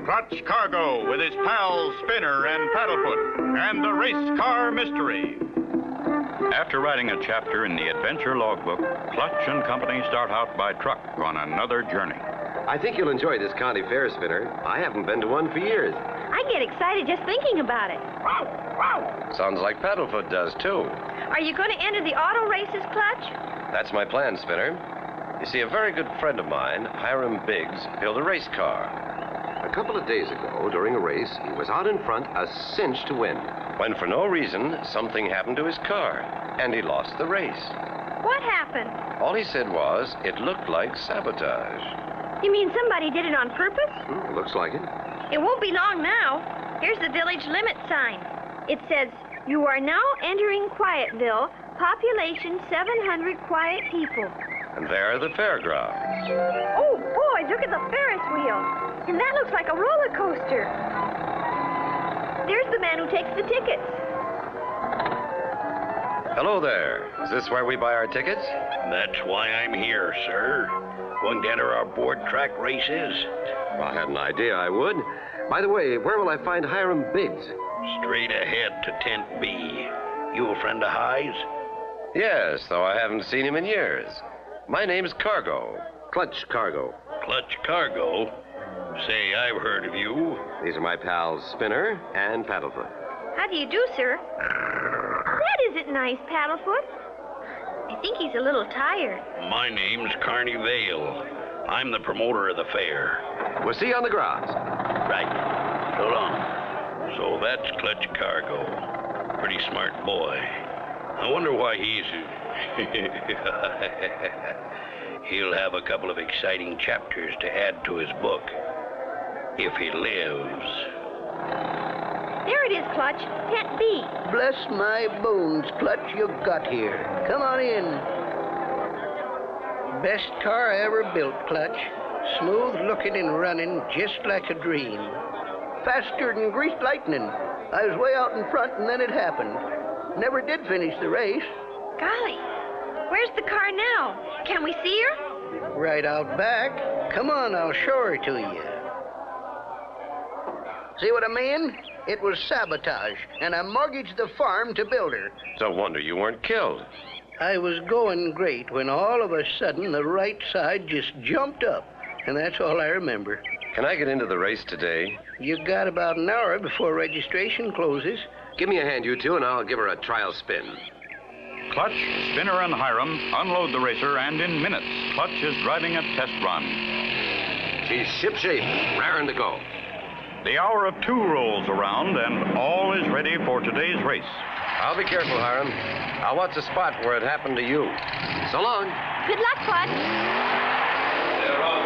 Clutch Cargo with his pals Spinner and Paddlefoot, and the Race Car Mystery. After writing a chapter in the adventure logbook, Clutch and company start out by truck on another journey. I think you'll enjoy this county fair, Spinner. I haven't been to one for years. I get excited just thinking about it. Sounds like Paddlefoot does, too. Are you going to enter the auto races, Clutch? That's my plan, Spinner. You see, a very good friend of mine, Hiram Biggs, built a race car. A couple of days ago, during a race, he was out in front, a cinch to win. When, for no reason, something happened to his car, and he lost the race. What happened? All he said was, it looked like sabotage. You mean somebody did it on purpose? Looks like it. It won't be long now. Here's the village limit sign. It says, "You are now entering Quietville, population 700 quiet people." And there are the fairgrounds. Oh, boy, look at the Ferris wheel. And that looks like a roller coaster. There's the man who takes the tickets. Hello there. Is this where we buy our tickets? That's why I'm here, sir. Going to enter our board track races? Well, I had an idea I would. By the way, where will I find Hiram Biggs? Straight ahead to Tent B. You a friend of High's? Yes, though I haven't seen him in years. My name's Cargo. Clutch Cargo. Clutch Cargo? Say, I've heard of you. These are my pals Spinner and Paddlefoot. How do you do, sir? That isn't nice, Paddlefoot. I think he's a little tired. My name's Carney Vale. I'm the promoter of the fair. We'll see you on the grounds. Right. So long. So that's Clutch Cargo. Pretty smart boy. I wonder why he's... He'll have a couple of exciting chapters to add to his book. If he lives. There it is, Clutch. Tent B. Bless my bones, Clutch, you got here. Come on in. Best car I ever built, Clutch. Smooth looking and running just like a dream. Faster than greased lightning. I was way out in front and then it happened. Never did finish the race. Golly, where's the car now? Can we see her? Right out back. Come on, I'll show her to you. See what I mean? It was sabotage, and I mortgaged the farm to build her. It's no wonder you weren't killed. I was going great when all of a sudden the right side just jumped up, and that's all I remember. Can I get into the race today? You got about an hour before registration closes. Give me a hand, you two, and I'll give her a trial spin. Clutch, Spinner, and Hiram unload the racer, and in minutes, Clutch is driving a test run. She's shipshape, raring to go. The hour of 2 rolls around, and all is ready for today's race. I'll be careful, Hiram. I'll watch the spot where it happened to you. So long. Good luck, Clutch. They're off.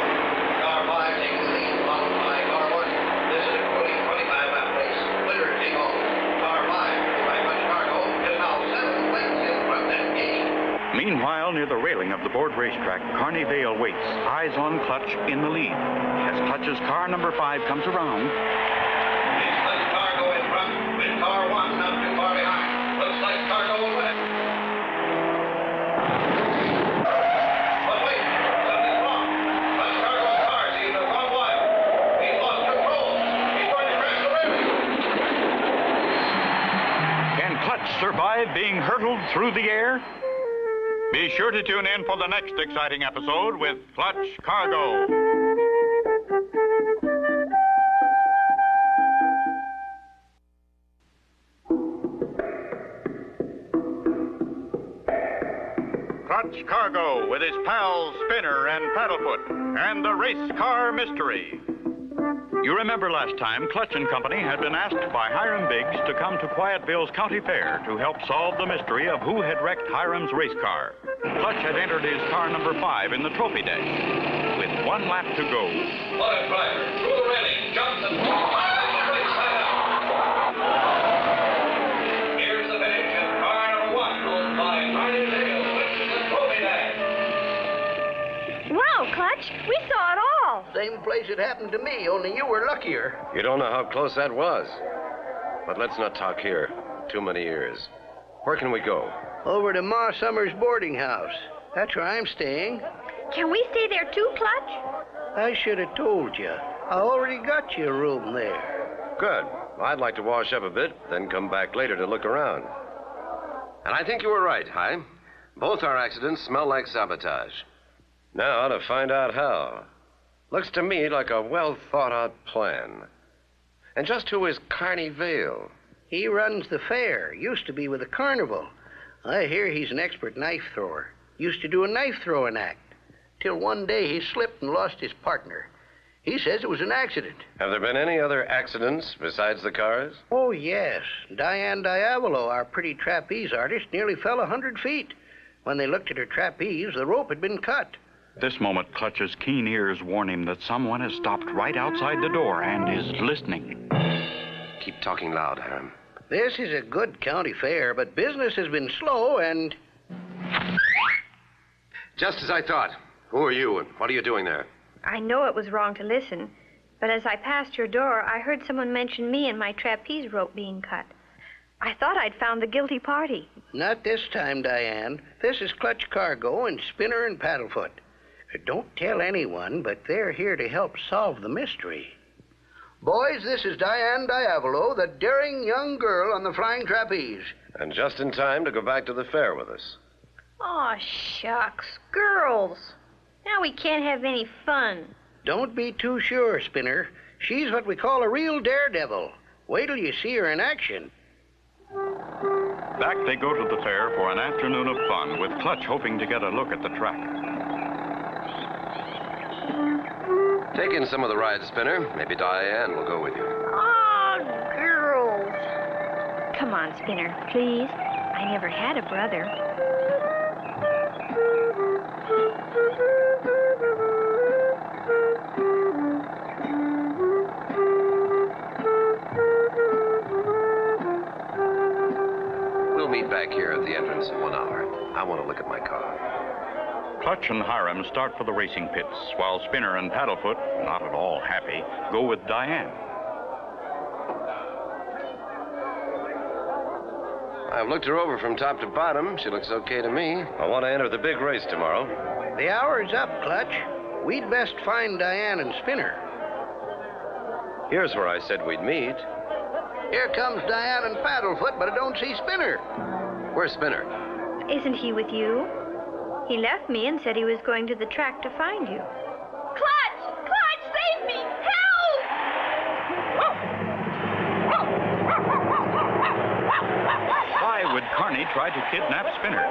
Car 5 taking the lead, followed by Car 1. This is Toonique 25 lap race. Winner take all. Car 5, by Clutch Cargo, is now 7 lengths in front and gate. Meanwhile, near the railing of the board racetrack, Carney Vale waits, eyes on Clutch in the lead. As Clutch's car number 5 comes around... It's Clutch Cargo in front, with Car 1 not too far behind. Looks like Cargo will win it. But wait, something's wrong. Clutch Cargo's car seems to have gone wild. He's lost control. He's going to crash the railing. Can Clutch survive being hurtled through the air? Be sure to tune in for the next exciting episode with Clutch Cargo. Clutch Cargo with his pals Spinner and Paddlefoot, and the Race Car Mystery. You remember last time, Clutch and Company had been asked by Hiram Biggs to come to Quietville's county fair to help solve the mystery of who had wrecked Hiram's race car. Clutch had entered his car number 5 in the trophy dash. With 1 lap to go. What a driver. Through the railing, jumps and here's the finish, and car number 1 goes by Carney Vale, which is the trophy dash. Wow, Clutch, we saw it all. Same place it happened to me, only you were luckier. You don't know how close that was. But let's not talk here. Too many ears. Where can we go? Over to Ma Summers' boarding house. That's where I'm staying. Can we stay there too, Clutch? I should have told you. I already got you a room there. Good. I'd like to wash up a bit, then come back later to look around. And I think you were right, Hi. Both our accidents smell like sabotage. Now to find out how. Looks to me like a well-thought-out plan. And just who is Carney Vale? He runs the fair. Used to be with the carnival. I hear he's an expert knife thrower. Used to do a knife-throwing act. Till one day he slipped and lost his partner. He says it was an accident. Have there been any other accidents besides the cars? Oh, yes. Diane Diavolo, our pretty trapeze artist, nearly fell 100 feet. When they looked at her trapeze, the rope had been cut. At this moment, Clutch's keen ears warn him that someone has stopped right outside the door and is listening. Keep talking loud, Hiram. This is a good county fair, but business has been slow and... Just as I thought. Who are you and what are you doing there? I know it was wrong to listen, but as I passed your door, I heard someone mention me and my trapeze rope being cut. I thought I'd found the guilty party. Not this time, Diane. This is Clutch Cargo and Spinner and Paddlefoot. Don't tell anyone, but they're here to help solve the mystery. Boys, this is Diane Diavolo, the daring young girl on the flying trapeze. And just in time to go back to the fair with us. Aw, shucks. Girls. Now we can't have any fun. Don't be too sure, Spinner. She's what we call a real daredevil. Wait till you see her in action. Back they go to the fair for an afternoon of fun, with Clutch hoping to get a look at the track. Take in some of the rides, Spinner. Maybe Diane will go with you. Aw, girls. Come on, Spinner, please. I never had a brother. We'll meet back here at the entrance in 1 hour. I want to look at my car. Clutch and Hiram start for the racing pits, while Spinner and Paddlefoot, not at all happy, go with Diane. I've looked her over from top to bottom. She looks okay to me. I want to enter the big race tomorrow. The hour's up, Clutch. We'd best find Diane and Spinner. Here's where I said we'd meet. Here comes Diane and Paddlefoot, but I don't see Spinner. Where's Spinner? Isn't he with you? He left me and said he was going to the track to find you. Clutch! Clutch, save me! Help! Why would Carney try to kidnap Spinner?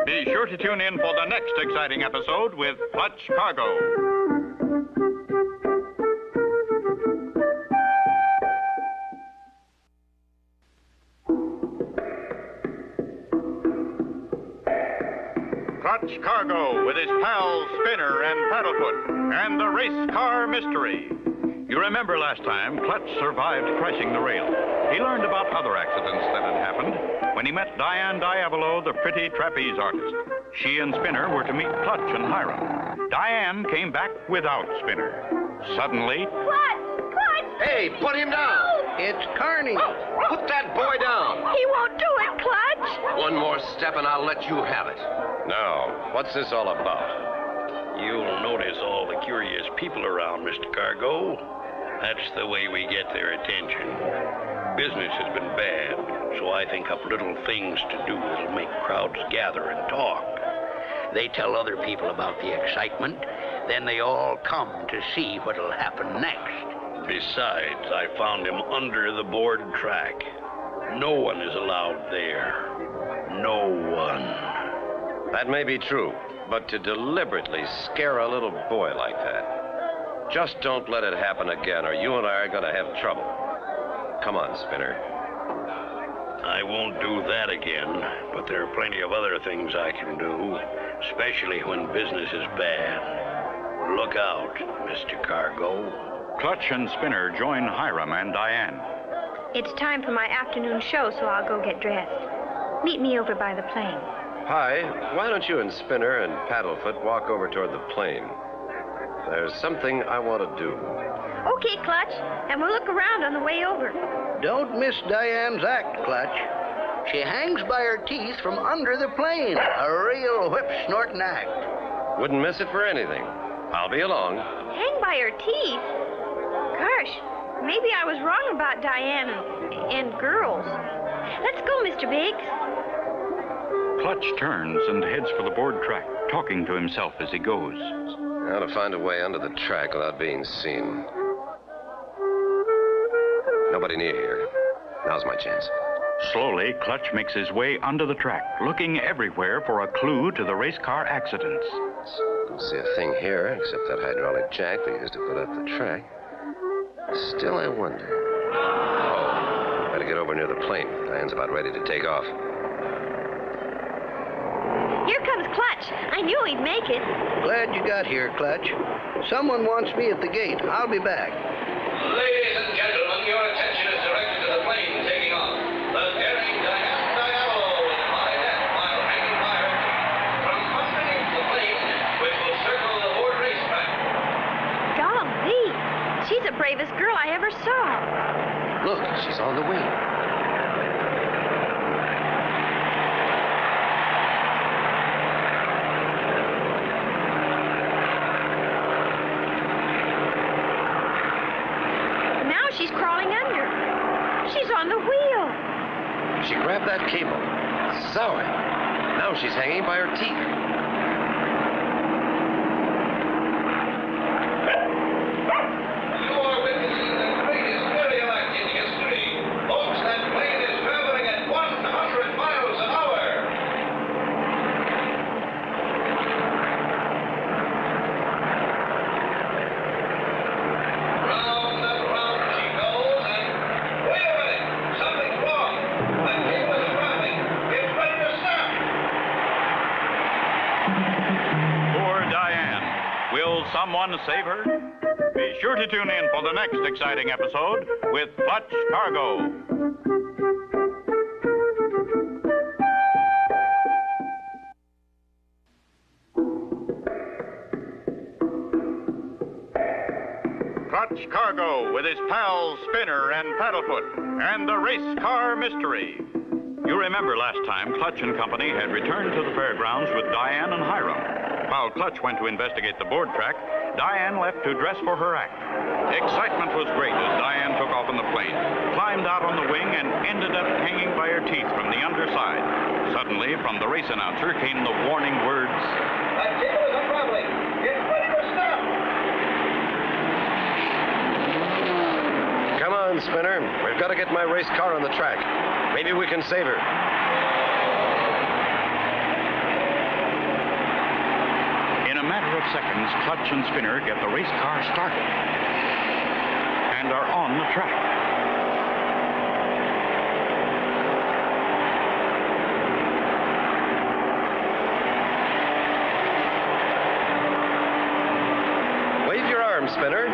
Be sure to tune in for the next exciting episode with Clutch Cargo. Clutch Cargo with his pals Spinner and Paddlefoot and the race car mystery. You remember last time Clutch survived crashing the rail. He learned about other accidents that had happened when he met Diane Diavolo, the pretty trapeze artist. She and Spinner were to meet Clutch and Hiram. Diane came back without Spinner. Suddenly... Clutch! Clutch! Hey, put him down! It's Carney. Put that boy down! He won't do it, Clutch! One more step and I'll let you have it. Now, what's this all about? You'll notice all the curious people around, Mr. Cargo. That's the way we get their attention. Business has been bad, so I think up little things to do that'll make crowds gather and talk. They tell other people about the excitement, then they all come to see what'll happen next. Besides, I found him under the board track. No one is allowed there. No one. That may be true, but to deliberately scare a little boy like that, just don't let it happen again, or you and I are going to have trouble. Come on, Spinner. I won't do that again, but there are plenty of other things I can do, especially when business is bad. Look out, Mr. Cargo. Clutch and Spinner join Hiram and Diane. It's time for my afternoon show, so I'll go get dressed. Meet me over by the plane. Hi, why don't you and Spinner and Paddlefoot walk over toward the plane? There's something I want to do. Okay, Clutch, and we'll look around on the way over. Don't miss Diane's act, Clutch. She hangs by her teeth from under the plane. A real whip-snorting act. Wouldn't miss it for anything. I'll be along. Hang by her teeth? Gosh, maybe I was wrong about Diane and girls. Let's go, Mr. Biggs. Clutch turns and heads for the board track, talking to himself as he goes. How to find a way under the track without being seen. Nobody near here. Now's my chance. Slowly, Clutch makes his way under the track, looking everywhere for a clue to the race car accidents. Don't see a thing here except that hydraulic jack they used to put up the track. Still, I wonder. Oh, better get over near the plane. Diane's about ready to take off. Here comes Clutch. I knew he'd make it. Glad you got here, Clutch. Someone wants me at the gate. I'll be back. Ladies and gentlemen, your attention is directed to the plane taking off. The daring Diane Diablo is flying at while hanging by her teeth from underneath the plane, which will circle the board racetrack. Golly, she's the bravest girl I ever saw. Look, she's on the wing. Now she's crawling under. She's on the wheel. She grabbed that cable. Zowie. Now she's hanging by her teeth. You are witnessing the greatest aerial act in history. Folks, that plane is traveling at 100 miles an hour. Round and round she goes, and wait a minute, something's wrong. That cable is dropping. It's ready to stop. Poor Diane. Will someone save her? Be sure to tune in for the next exciting episode with Clutch Cargo. Clutch Cargo with his pals Spinner and Paddlefoot and the race car mystery. You remember last time Clutch and Company had returned to the fairgrounds with Diane and Hiram. While Clutch went to investigate the board track, Diane left to dress for her act. Excitement was great as Diane took off in the plane, climbed out on the wing, and ended up hanging by her teeth from the underside. Suddenly, from the race announcer came the warning words, That cable is unraveling. It's ready to stop. Come on, Spinner. We've got to get my race car on the track. Maybe we can save her. in a matter of seconds, Clutch and Spinner get the race car started and are on the track. Wave your arm, Spinner.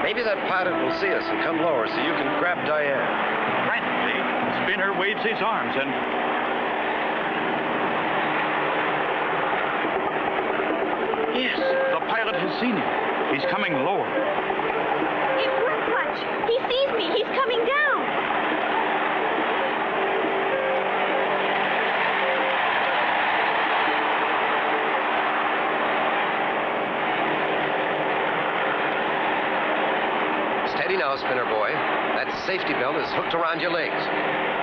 Maybe that pilot will see us and come lower so you can grab Diane. Frantically, Spinner waves his arms and... Yes, the pilot has seen him. He's coming lower. It worked, Clutch. He sees me. He's coming down. Steady now, Spinner boy. That safety belt is hooked around your legs.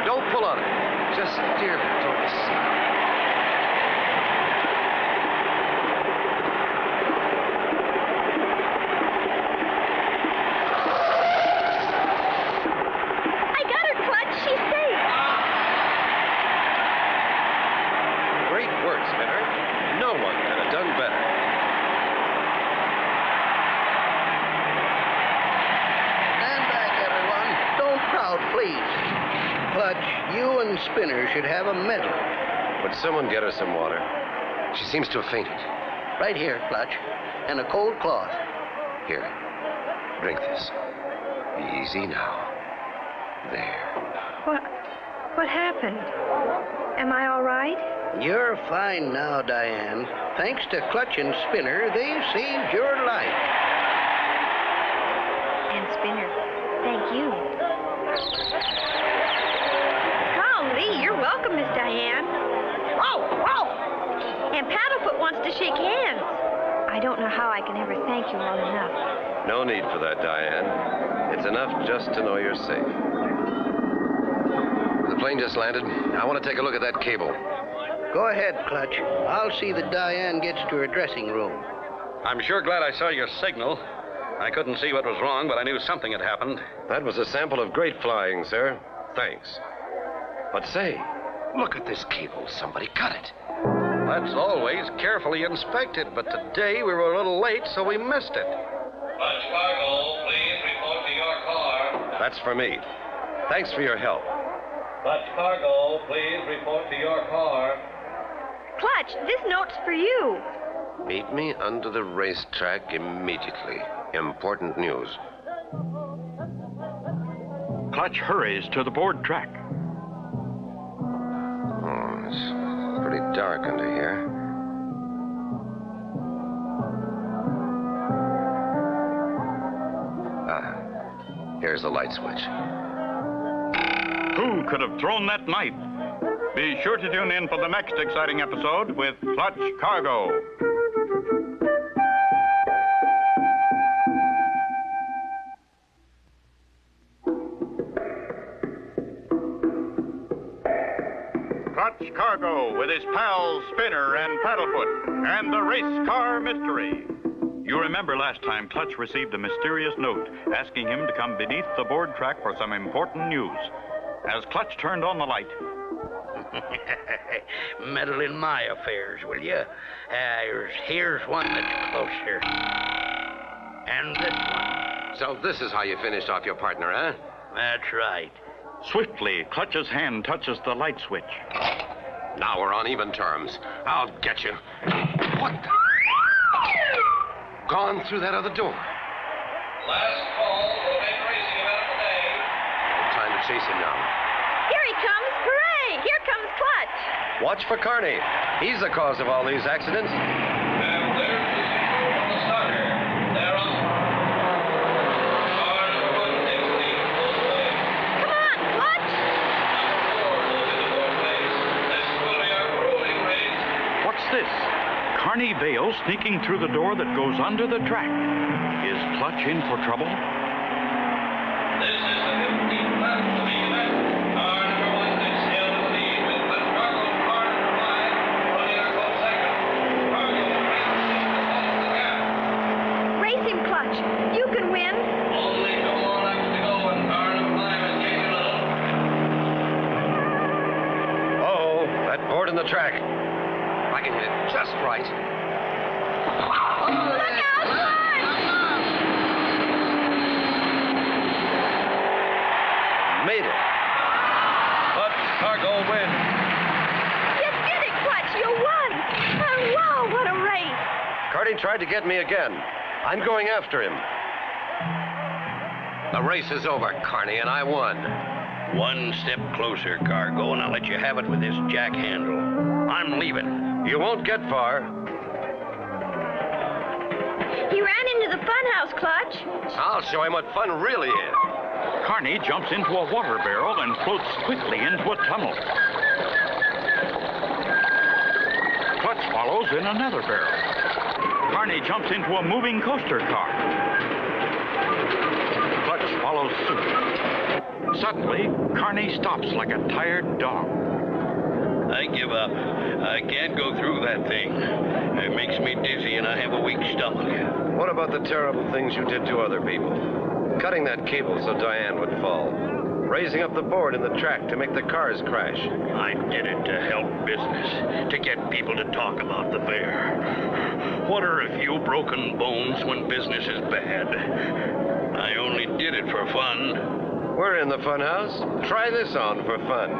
Don't pull on it. Just steer toward the side. I got her, Clutch. She's safe. Great work, Spinner. No one could have done better. Stand back, everyone. Don't crowd, please. Clutch, you and Spinner should have a medal. Would someone get her some water? She seems to have fainted. Right here, Clutch. And a cold cloth. Here, drink this. Easy now. There. What happened? Am I all right? You're fine now, Diane. Thanks to Clutch and Spinner, they saved your life. And Spinner, thank you. Golly, you're welcome, Miss Diane. Oh, oh! And Paddlefoot wants to shake hands. I don't know how I can ever thank you all enough. No need for that, Diane. It's enough just to know you're safe. The plane just landed. I want to take a look at that cable. Go ahead, Clutch. I'll see that Diane gets to her dressing room. I'm sure glad I saw your signal. I couldn't see what was wrong, but I knew something had happened. That was a sample of great flying, sir. Thanks. But say, look at this cable. Somebody cut it. That's always carefully inspected, but today we were a little late, so we missed it. Clutch Cargo, please report to your car. That's for me. Thanks for your help. Clutch Cargo, please report to your car. Clutch, this note's for you. Meet me under the racetrack immediately. Important news. Clutch hurries to the board track. Oh, it's pretty dark under here. Here's the light switch. Who could have thrown that knife? Be sure to tune in for the next exciting episode with Clutch Cargo. Clutch Cargo with his pals Spinner and Paddlefoot and the race car mystery. You remember last time Clutch received a mysterious note asking him to come beneath the board track for some important news. As Clutch turned on the light... Meddle in my affairs, will you? Here's one that's closer. And this one. So this is how you finished off your partner, huh? That's right. Swiftly, Clutch's hand touches the light switch. Now we're on even terms. I'll get you. What the... Gone through that other door. Last call for the main racing event of the day. Time to chase him now. Here he comes. Hooray! Here comes Clutch. Watch for Carney. He's the cause of all these accidents. And there's the signal from the starter. They're on. Car number 1 takes the lead full way. Come on, Clutch. Number 4 moves into fourth place. This will be our grueling race. What's this? Carney Vale sneaking through the door that goes under the track. Is Clutch in for trouble? This is the 15th lap of the main event. Car number 1 takes the lead with Clutch Cargo. Car number 5 running a close second. Cargo races to close the gap. Race him, Clutch. You can win. Only 2 more laps to go, and car number 5 is gaining a little. Uh-oh, that board in the track. I can hit it just right. Look out, Clutch! Made it. Clutch Cargo wins. You did it, Clutch. You won. Oh, wow, what a race. Carney tried to get me again. I'm going after him. The race is over, Carney, and I won. One step closer, Cargo, and I'll let you have it with this jack handle. I'm leaving. You won't get far. He ran into the funhouse, Clutch. I'll show him what fun really is. Carney jumps into a water barrel and floats quickly into a tunnel. Clutch follows in another barrel. Carney jumps into a moving coaster car. Clutch follows suit. Suddenly, Carney stops like a tired dog. I give up. I can't go through that thing. It makes me dizzy and I have a weak stomach. What about the terrible things you did to other people? Cutting that cable so Diane would fall. Raising up the board in the track to make the cars crash. I did it to help business, to get people to talk about the fair. What are a few broken bones when business is bad? I only did it for fun. We're in the fun house. Try this on for fun.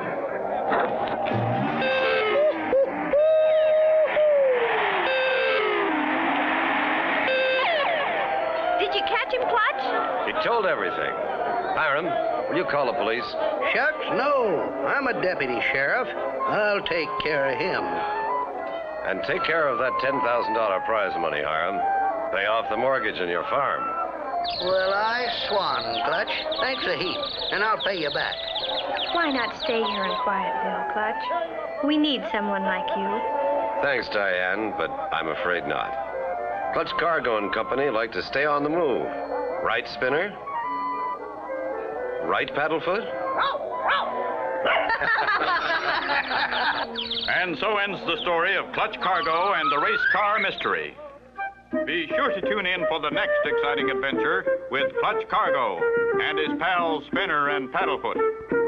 Did you catch him, Clutch? He told everything. Hiram, will you call the police? Shucks, no. I'm a deputy sheriff. I'll take care of him. And take care of that $10,000 prize money, Hiram. Pay off the mortgage on your farm. Well, I swan, Clutch. Thanks a heap, and I'll pay you back. Why not stay here in Quietville, Clutch? We need someone like you. Thanks, Diane, but I'm afraid not. Clutch Cargo and Company like to stay on the move. Right, Spinner? Right, Paddlefoot? And so ends the story of Clutch Cargo and the race car mystery. Be sure to tune in for the next exciting adventure with Clutch Cargo and his pals Spinner and Paddlefoot.